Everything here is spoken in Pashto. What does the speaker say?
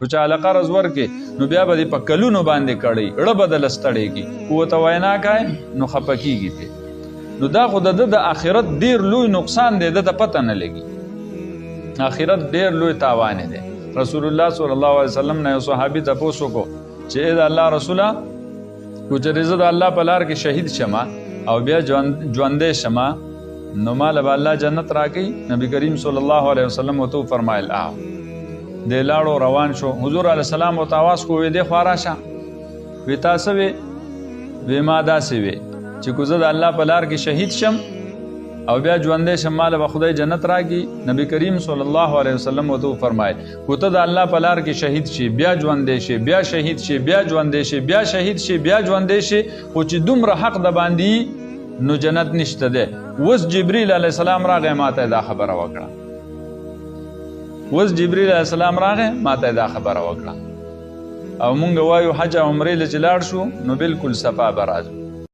خو چې هله قرض ورکې نو بیا به دې په کلونو باندې کړی اړه به دله ستړی کي ورته وینا کوې نو خفه کېږي پې نو دا خو د ده د آخرت ډېر لوی نقصان دی ده ته پته نه لګي آخرت ډېر لوی تاوان دی رسول الله صلی الله علیه وسلم نه یو صحابي تپوس وکړو چې ای د الله رسوله کو چې زه د الله په لار کې شهید شمه او بیا ژوندی شمه نو ماله به الله جنت راکوي نبی کریم صلی الله علیه وسلم ورته وفرمایل دی لاړو روان شو حضور علیه السلام ورته اواز کو وی دی خوا راشه وی تا څه وی وی ما داسې وی چې کو زه د الله په لار کې شهید شم او بیا ژوندی شم ماله به خدای جنت راکړي نبی کریم صلی الله علیه وسلم ورته وفرمایل کو ته د الله په لار کې شهید شي بیا ژوندی شي بیا شهید شي بیا ژوندی شي بیا شهید شي بیا ژوندی شي خو چې دومره حق د باندې نو جنت نشته دی اوس جبریل علیه السلام راغی ماته دا خبره وکړه اوس جبریل علیه السلام راغی ماته دا خبره وکړه او مونږ وایو حج او عمرې له چې لاړ شو نو بالکل صفا به راځو